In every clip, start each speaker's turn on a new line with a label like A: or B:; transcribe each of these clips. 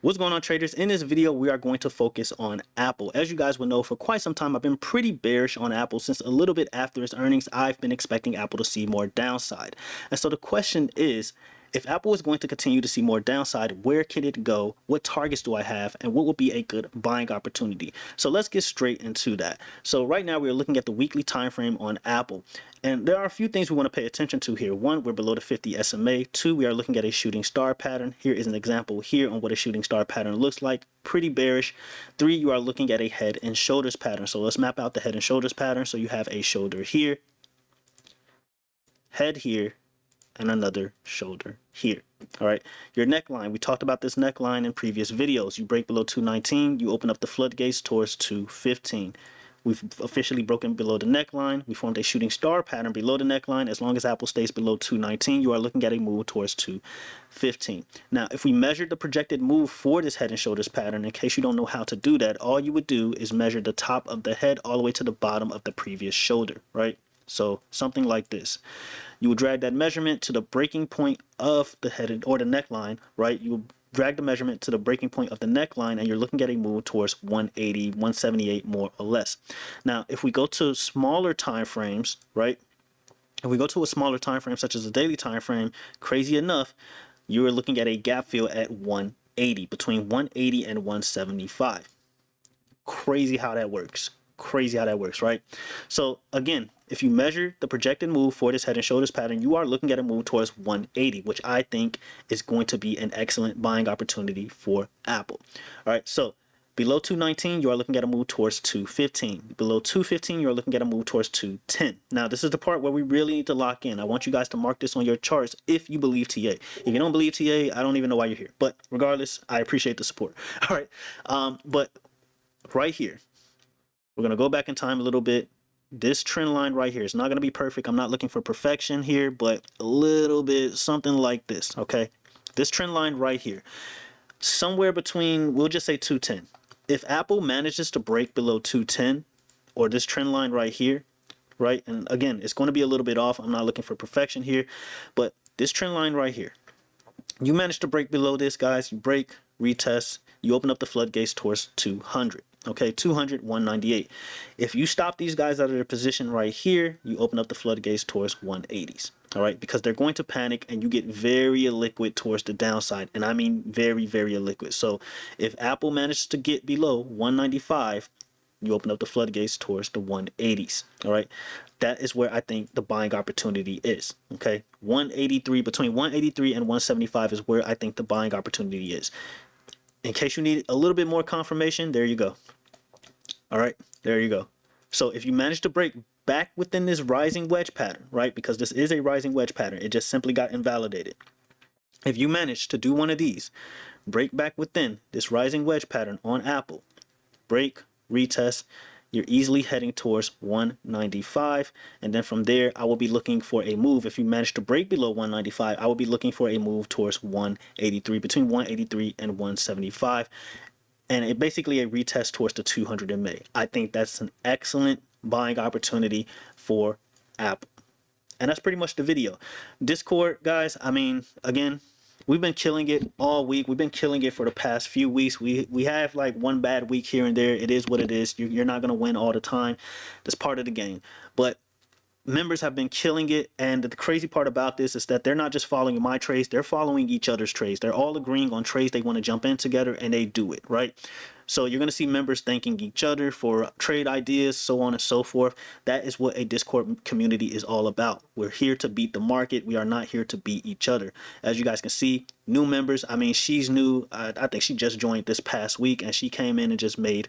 A: What's going on, traders? In this video, we are going to focus on Apple. As you guys will know, for quite some time, I've been pretty bearish on Apple. Since a little bit after its earnings, I've been expecting Apple to see more downside. And so the question is, if Apple is going to continue to see more downside, where can it go? What targets do I have? And what will be a good buying opportunity? So let's get straight into that. So right now, we're looking at the weekly time frame on Apple. And there are a few things we want to pay attention to here. One, we're below the 50 SMA. Two, we are looking at a shooting star pattern. Here is an example here on what a shooting star pattern looks like. Pretty bearish. Three, you are looking at a head and shoulders pattern. So let's map out the head and shoulders pattern. So you have a shoulder here, head here, and another shoulder here. All right, your neckline, we talked about this neckline in previous videos. You break below 219, you open up the floodgates towards 215. We've officially broken below the neckline. We formed a shooting star pattern below the neckline. As long as Apple stays below 219, you are looking at a move towards 215. Now, if we measured the projected move for this head and shoulders pattern, in case you don't know how to do that, all you would do is measure the top of the head all the way to the bottom of the previous shoulder, right? So something like this. You would drag that measurement to the breaking point of the head or the neckline, right? You would drag the measurement to the breaking point of the neckline, and you're looking at a move towards 180, 178 more or less. Now, if we go to smaller time frames, right? If we go to a smaller time frame, such as a daily time frame, crazy enough, you are looking at a gap fill at 180, between 180 and 175. Crazy how that works. Crazy how that works, right? So again, if you measure the projected move for this head and shoulders pattern, you are looking at a move towards 180, which I think is going to be an excellent buying opportunity for Apple. All right, so below 219, you are looking at a move towards 215. Below 215, you are looking at a move towards 210. Now, this is the part where we really need to lock in. I want you guys to mark this on your charts if you believe TA. If you don't believe TA, I don't even know why you're here. But regardless, I appreciate the support. All right, but right here, we're going to go back in time a little bit. This trend line right here is not going to be perfect. I'm not looking for perfection here, but a little bit, something like this, okay? This trend line right here, somewhere between, we'll just say 210. If Apple manages to break below 210, or this trend line right here, right? And again, it's going to be a little bit off. I'm not looking for perfection here, but this trend line right here, you manage to break below this, guys. You break, retest, you open up the floodgates towards 200. Okay, 200, 198. If you stop these guys out of their position right here, you open up the floodgates towards 180s. All right, because they're going to panic and you get very illiquid towards the downside. And I mean very, very illiquid. So if Apple manages to get below 195, you open up the floodgates towards the 180s. All right, that is where I think the buying opportunity is. Okay, 183, between 183 and 175 is where I think the buying opportunity is. In case you need a little bit more confirmation, there you go. All right, there you go. So if you manage to break back within this rising wedge pattern, right, because this is a rising wedge pattern, it just simply got invalidated. If you manage to do one of these, break back within this rising wedge pattern on Apple, break, retest, you're easily heading towards 195, and then from there I will be looking for a move. If you manage to break below 195, I will be looking for a move towards 183, between 183 and 175, and it basically a retest towards the 200 in May. I think that's an excellent buying opportunity for Apple. And that's pretty much the video. Discord, guys, I mean, again, we've been killing it all week. We've been killing it for the past few weeks. We have like one bad week here and there. It is what it is. You're not going to win all the time. That's part of the game. But members have been killing it, and the crazy part about this is that they're not just following my trades, they're following each other's trades. They're all agreeing on trades they want to jump in together, and they do it, right? So you're going to see members thanking each other for trade ideas, so on and so forth. That is what a Discord community is all about. We're here to beat the market. We are not here to beat each other. As you guys can see, new members, I mean, she's new. I think she just joined this past week, and she came in and just made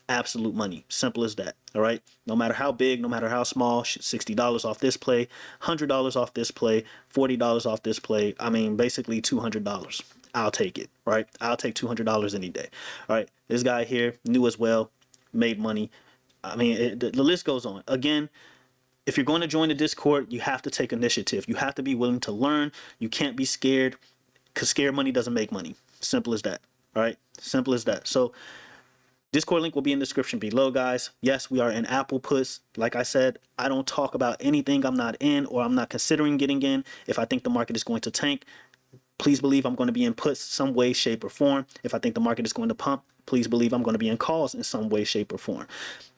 A: absolute money. Simple as that. All right, no matter how big, no matter how small, $60 off this play, $100 off this play, $40 off this play. I mean, basically $200. I'll take it, right? I'll take $200 any day. All right, this guy here, new as well, made money. I mean, the list goes on. Again, if you're going to join the Discord, you have to take initiative. You have to be willing to learn. You can't be scared, because scared money doesn't make money. Simple as that. All right, simple as that. So Discord link will be in the description below, guys. Yes, we are in Apple puts. Like I said, I don't talk about anything I'm not in or I'm not considering getting in. If I think the market is going to tank, Please believe I'm going to be in puts some way, shape, or form. If I think the market is going to pump, please believe I'm going to be in calls in some way, shape, or form.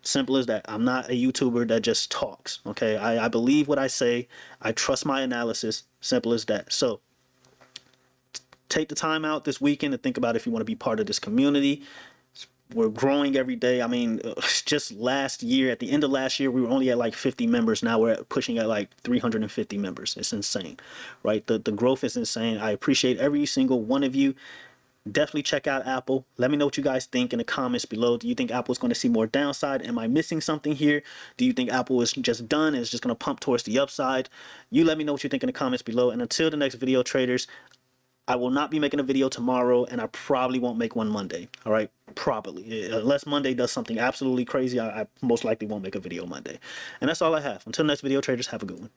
A: Simple as that. I'm not a YouTuber that just talks. Okay, I believe what I say. I trust my analysis. Simple as that. So take the time out this weekend to think about if you want to be part of this community. We're growing every day. I mean, just last year, at the end of last year, we were only at like 50 members. Now we're pushing at like 350 members. It's insane, right? The growth is insane. I appreciate every single one of you. Definitely check out Apple. Let me know what you guys think in the comments below. Do you think Apple is going to see more downside? Am I missing something here? Do you think Apple is just done and is just going to pump towards the upside? You let me know what you think in the comments below. And until the next video, traders, I will not be making a video tomorrow, and I probably won't make one Monday. All right, probably. Unless Monday does something absolutely crazy, I most likely won't make a video Monday. And that's all I have. Until next video, traders, have a good one.